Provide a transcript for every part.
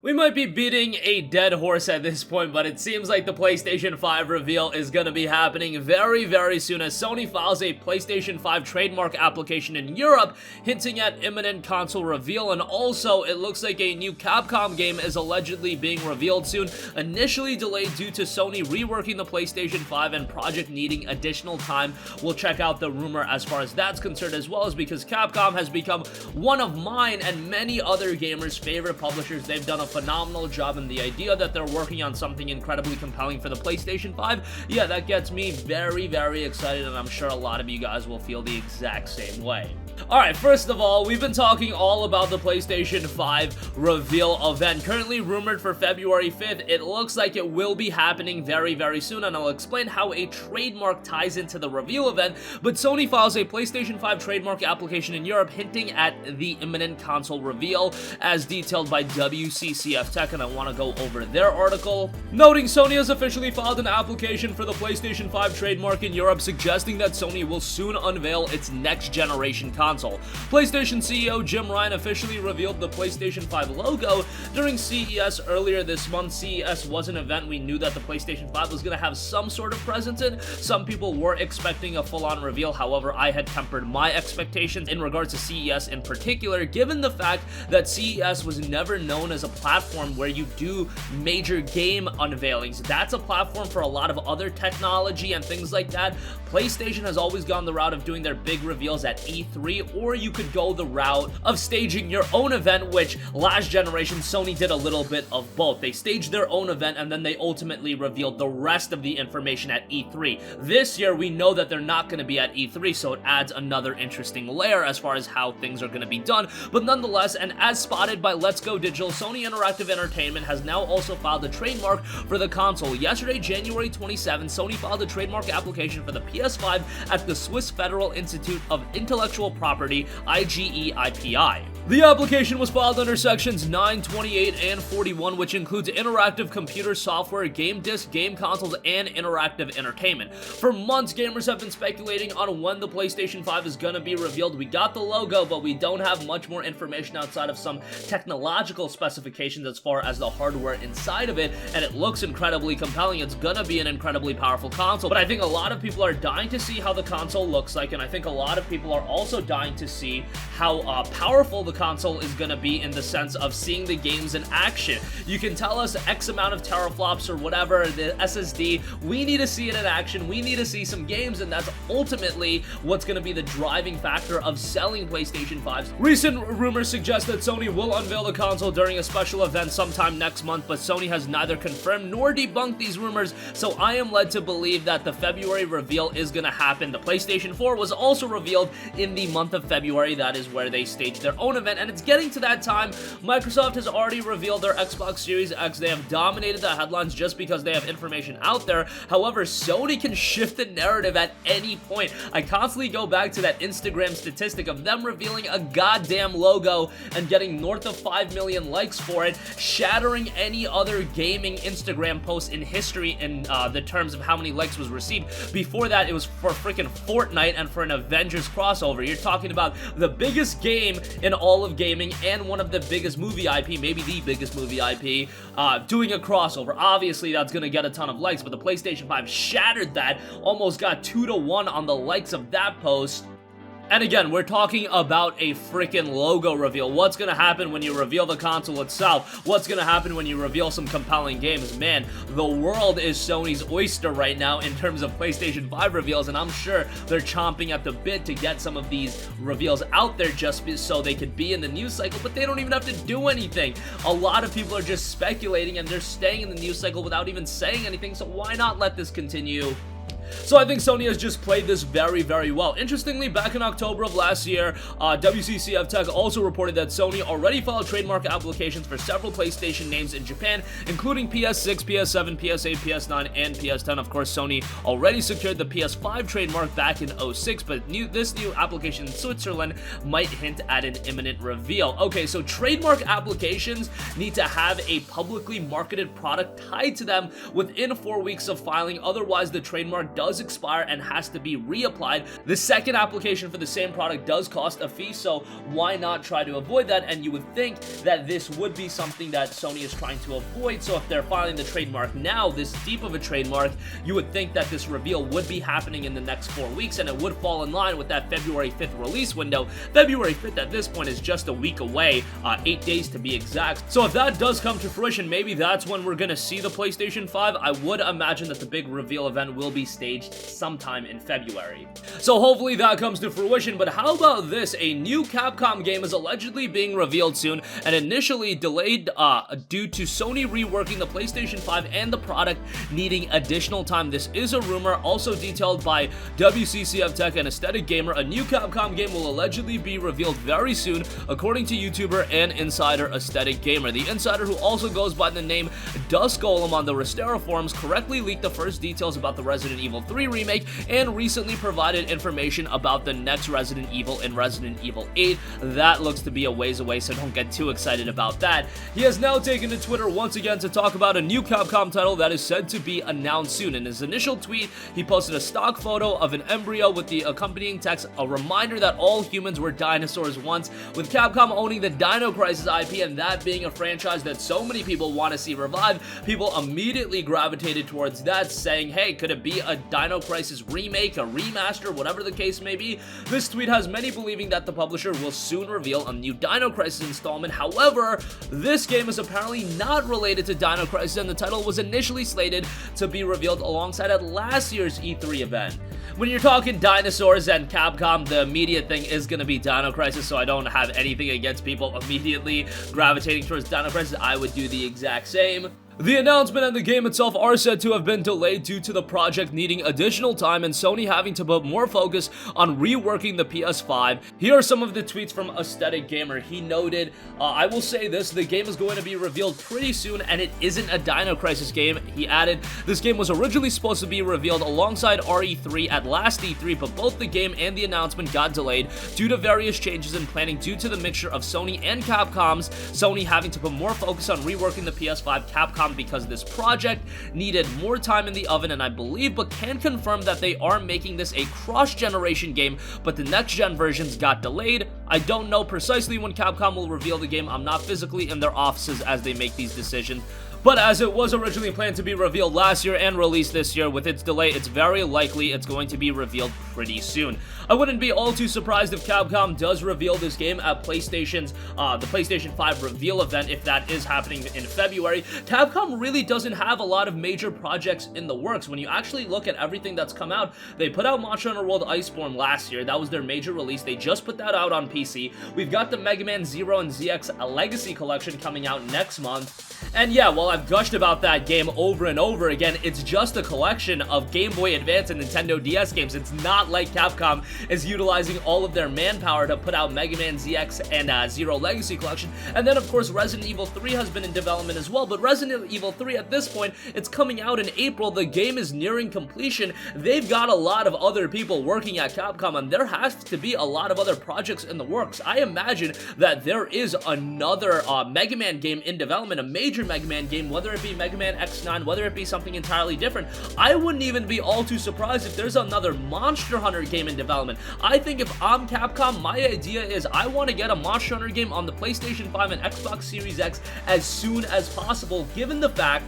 We might be beating a dead horse at this point, but it seems like the PlayStation 5 reveal is going to be happening very, very soon as Sony files a PlayStation 5 trademark application in Europe, hinting at imminent console reveal, and also it looks like a new Capcom game is allegedly being revealed soon, initially delayed due to Sony reworking the PlayStation 5 and project needing additional time. We'll check out the rumor as far as that's concerned, as well as because Capcom has become one of mine and many other gamers' favorite publishers. They've done a phenomenal job, and the idea that they're working on something incredibly compelling for the PlayStation 5, yeah, that gets me very, very excited, and I'm sure a lot of you guys will feel the exact same way. Alright, first of all, we've been talking all about the PlayStation 5 reveal event, currently rumored for February 5th. It looks like it will be happening very, very soon, and I'll explain how a trademark ties into the reveal event, but Sony files a PlayStation 5 trademark application in Europe, hinting at the imminent console reveal, as detailed by WCCF Tech, and I want to go over their article, noting Sony has officially filed an application for the PlayStation 5 trademark in Europe, suggesting that Sony will soon unveil its next-generation console. PlayStation CEO Jim Ryan officially revealed the PlayStation 5 logo during CES earlier this month. CES was an event we knew that the PlayStation 5 was going to have some sort of presence in. Some people were expecting a full-on reveal, however, I had tempered my expectations in regards to CES in particular, given the fact that CES was never known as a platform where you do major game unveilings. That's a platform for a lot of other technology and things like that. PlayStation has always gone the route of doing their big reveals at E3, or you could go the route of staging your own event, which last generation Sony did a little bit of both. They staged their own event and then they ultimately revealed the rest of the information at E3. This year we know that they're not going to be at E3, so it adds another interesting layer as far as how things are going to be done. But nonetheless, and as spotted by Let's Go Digital, Sony Interactive Entertainment has now also filed a trademark for the console. Yesterday, January 27, Sony filed a trademark application for the PS5 at the Swiss Federal Institute of Intellectual Property, IGE-IPI. The application was filed under sections 9, 28, and 41, which includes interactive computer software, game disc, game consoles, and interactive entertainment. For months, gamers have been speculating on when the PlayStation 5 is gonna be revealed. We got the logo, but we don't have much more information outside of some technological specifications as far as the hardware inside of it, and it looks incredibly compelling. It's gonna be an incredibly powerful console, but I think a lot of people are dying to see how the console looks like, and I think a lot of people are also dying to see how powerful the console is going to be in the sense of seeing the games in action. You can tell us X amount of teraflops or whatever, the SSD, we need to see it in action, we need to see some games, and that's ultimately what's going to be the driving factor of selling PlayStation 5s. Recent rumors suggest that Sony will unveil the console during a special event sometime next month, but Sony has neither confirmed nor debunked these rumors, so I am led to believe that the February reveal is going to happen. The PlayStation 4 was also revealed in the month of February. That is where they staged their own event, and it's getting to that time. Microsoft has already revealed their Xbox Series X. They have dominated the headlines just because they have information out there. However, Sony can shift the narrative at any point. I constantly go back to that Instagram statistic of them revealing a goddamn logo and getting north of 5 million likes for it, shattering any other gaming Instagram post in history in the terms of how many likes was received. Before that, it was for freaking Fortnite and for an Avengers crossover. You're talking about the biggest game in all of gaming and one of the biggest movie IP, maybe the biggest movie IP, doing a crossover. Obviously, that's going to get a ton of likes, but the PlayStation 5 shattered that, almost got 2-to-1 on the likes of that post. And again, we're talking about a freaking logo reveal. What's gonna happen when you reveal the console itself? What's gonna happen when you reveal some compelling games? Man, the world is Sony's oyster right now in terms of PlayStation 5 reveals, and I'm sure they're chomping at the bit to get some of these reveals out there just so they could be in the news cycle, but they don't even have to do anything. A lot of people are just speculating, and they're staying in the news cycle without even saying anything, so why not let this continue? So I think Sony has just played this very, very well. Interestingly, back in October of last year, WCCF Tech also reported that Sony already filed trademark applications for several PlayStation names in Japan, including PS6, PS7, PS8, PS9, and PS10. Of course, Sony already secured the PS5 trademark back in 2006, but this new application in Switzerland might hint at an imminent reveal. Okay, so trademark applications need to have a publicly marketed product tied to them within 4 weeks of filing, otherwise the trademark does expire and has to be reapplied. The second application for the same product does cost a fee, so why not try to avoid that? And you would think that this would be something that Sony is trying to avoid, so if they're filing the trademark now, this deep of a trademark, you would think that this reveal would be happening in the next 4 weeks, and it would fall in line with that February 5th release window. February 5th at this point is just a week away, 8 days to be exact. So if that does come to fruition, maybe that's when we're gonna see the PlayStation 5. I would imagine that the big reveal event will be staged sometime in February. So hopefully that comes to fruition, but how about this? A new Capcom game is allegedly being revealed soon, and initially delayed due to Sony reworking the PlayStation 5 and the product needing additional time. This is a rumor, also detailed by WCCF Tech and Aesthetic Gamer. A new Capcom game will allegedly be revealed very soon, according to YouTuber and insider Aesthetic Gamer. The insider, who also goes by the name Dusk Golem on the Restera forums, correctly leaked the first details about the Resident Evil 3 remake and recently provided information about the next Resident Evil in Resident Evil 8. That looks to be a ways away, so don't get too excited about that. He has now taken to Twitter once again to talk about a new Capcom title that is said to be announced soon. In his initial tweet, he posted a stock photo of an embryo with the accompanying text, a reminder that all humans were dinosaurs once. With Capcom owning the Dino Crisis IP and that being a franchise that so many people want to see revived, people immediately gravitated towards that, saying, hey, could it be a Dino Crisis remake, a remaster, whatever the case may be? This tweet has many believing that the publisher will soon reveal a new Dino Crisis installment. However, this game is apparently not related to Dino Crisis, and the title was initially slated to be revealed alongside at last year's E3 event. When you're talking dinosaurs and Capcom, the immediate thing is going to be Dino Crisis, so I don't have anything against people immediately gravitating towards Dino Crisis. I would do the exact same. The announcement and the game itself are said to have been delayed due to the project needing additional time and Sony having to put more focus on reworking the PS5. Here are some of the tweets from Aesthetic Gamer. He noted, I will say this, the game is going to be revealed pretty soon and it isn't a Dino Crisis game. He added, this game was originally supposed to be revealed alongside RE3 at last E3, but both the game and the announcement got delayed due to various changes in planning due to the mixture of Sony and Capcom's. Sony having to put more focus on reworking the PS5, Capcom because this project needed more time in the oven, and I believe but can confirm that they are making this a cross-generation game, but the next-gen versions got delayed. I don't know precisely when Capcom will reveal the game. I'm not physically in their offices as they make these decisions. But as it was originally planned to be revealed last year and released this year, with its delay, it's very likely it's going to be revealed pretty soon. I wouldn't be all too surprised if Capcom does reveal this game at PlayStation's, the PlayStation 5 reveal event, if that is happening in February. Capcom really doesn't have a lot of major projects in the works. When you actually look at everything that's come out, they put out Monster Hunter World Iceborne last year. That was their major release. They just put that out on PC. We've got the Mega Man Zero and ZX Legacy Collection coming out next month. And yeah, while I've gushed about that game over and over again, it's just a collection of Game Boy Advance and Nintendo DS games. It's not like Capcom is utilizing all of their manpower to put out Mega Man ZX and Zero Legacy Collection. And then, of course, Resident Evil 3 has been in development as well, but Resident Evil 3 at this point, it's coming out in April. The game is nearing completion. They've got a lot of other people working at Capcom, and there has to be a lot of other projects in the works. I imagine that there is another Mega Man game in development, a major Mega Man game, whether it be Mega Man X9, whether it be something entirely different. I wouldn't even be all too surprised if there's another Monster Hunter game in development. I think if I'm Capcom, my idea is I want to get a Monster Hunter game on the PlayStation 5 and Xbox Series X as soon as possible, given the fact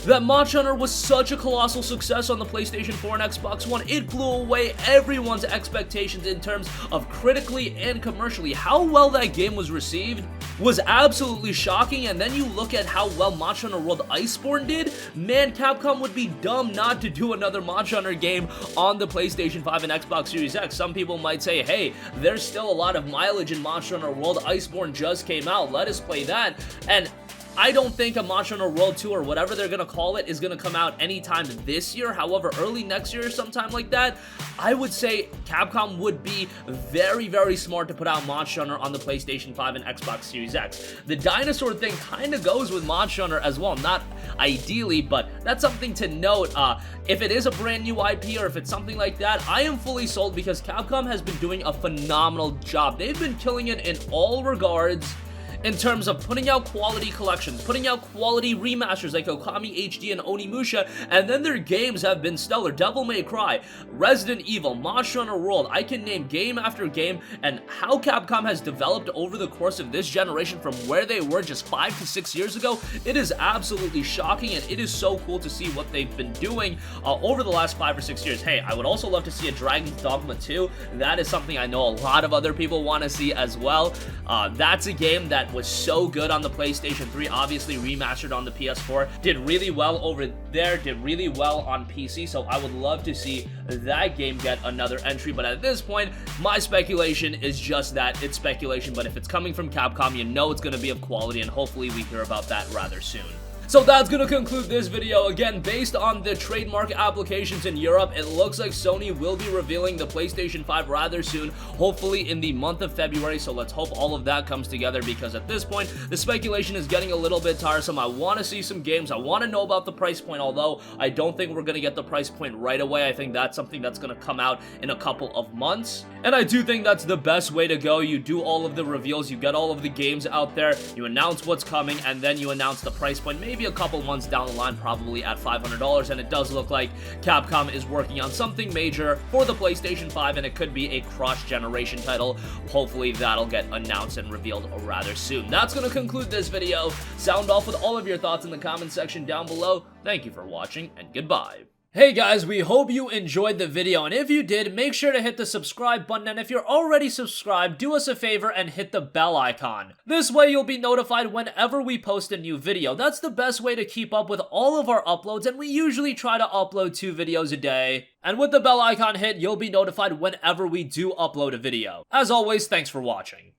that Monster Hunter was such a colossal success on the PlayStation 4 and Xbox One. It blew away everyone's expectations in terms of critically and commercially. How well that game was received was absolutely shocking, and then you look at how well Monster Hunter World Iceborne did. Man, Capcom would be dumb not to do another Monster Hunter game on the PlayStation 5 and Xbox Series X. Some people might say, hey, there's still a lot of mileage in Monster Hunter World. Iceborne just came out. Let us play that. And I don't think a Monster Hunter World 2 or whatever they're going to call it is going to come out anytime this year. However, early next year or sometime like that, I would say Capcom would be very, very smart to put out Monster Hunter on the PlayStation 5 and Xbox Series X. The dinosaur thing kind of goes with Monster Hunter as well. Not ideally, but that's something to note. If it is a brand new IP or if it's something like that, I am fully sold because Capcom has been doing a phenomenal job. They've been killing it in all regards. in terms of putting out quality collections, putting out quality remasters like Okami HD and Onimusha, and then their games have been stellar. Devil May Cry, Resident Evil, Monster Hunter World, I can name game after game, and how Capcom has developed over the course of this generation from where they were just 5 to 6 years ago, it is absolutely shocking, and it is so cool to see what they've been doing over the last 5 or 6 years. Hey, I would also love to see a Dragon's Dogma 2. That is something I know a lot of other people want to see as well. That's a game that was so good on the PlayStation 3, obviously remastered on the PS4, did really well over there, did really well on PC, so I would love to see that game get another entry, but at this point, my speculation is just that, it's speculation, but if it's coming from Capcom, you know it's going to be of quality, and hopefully we hear about that rather soon. So that's gonna conclude this video. Again, based on the trademark applications in Europe, it looks like Sony will be revealing the PlayStation 5 rather soon, hopefully in the month of February, so let's hope all of that comes together, because at this point, the speculation is getting a little bit tiresome. I want to see some games, I want to know about the price point, although I don't think we're gonna get the price point right away. I think that's something that's gonna come out in a couple of months, and I do think that's the best way to go. You do all of the reveals, you get all of the games out there, you announce what's coming, and then you announce the price point, maybe a couple months down the line, probably at $500, and it does look like Capcom is working on something major for the PlayStation 5, and it could be a cross-generation title. Hopefully that'll get announced and revealed rather soon. That's going to conclude this video. Sound off with all of your thoughts in the comment section down below. Thank you for watching, and goodbye. Hey guys, we hope you enjoyed the video, and if you did, make sure to hit the subscribe button, and if you're already subscribed, do us a favor and hit the bell icon. This way you'll be notified whenever we post a new video. That's the best way to keep up with all of our uploads, and we usually try to upload 2 videos a day. And with the bell icon hit, you'll be notified whenever we do upload a video. As always, thanks for watching.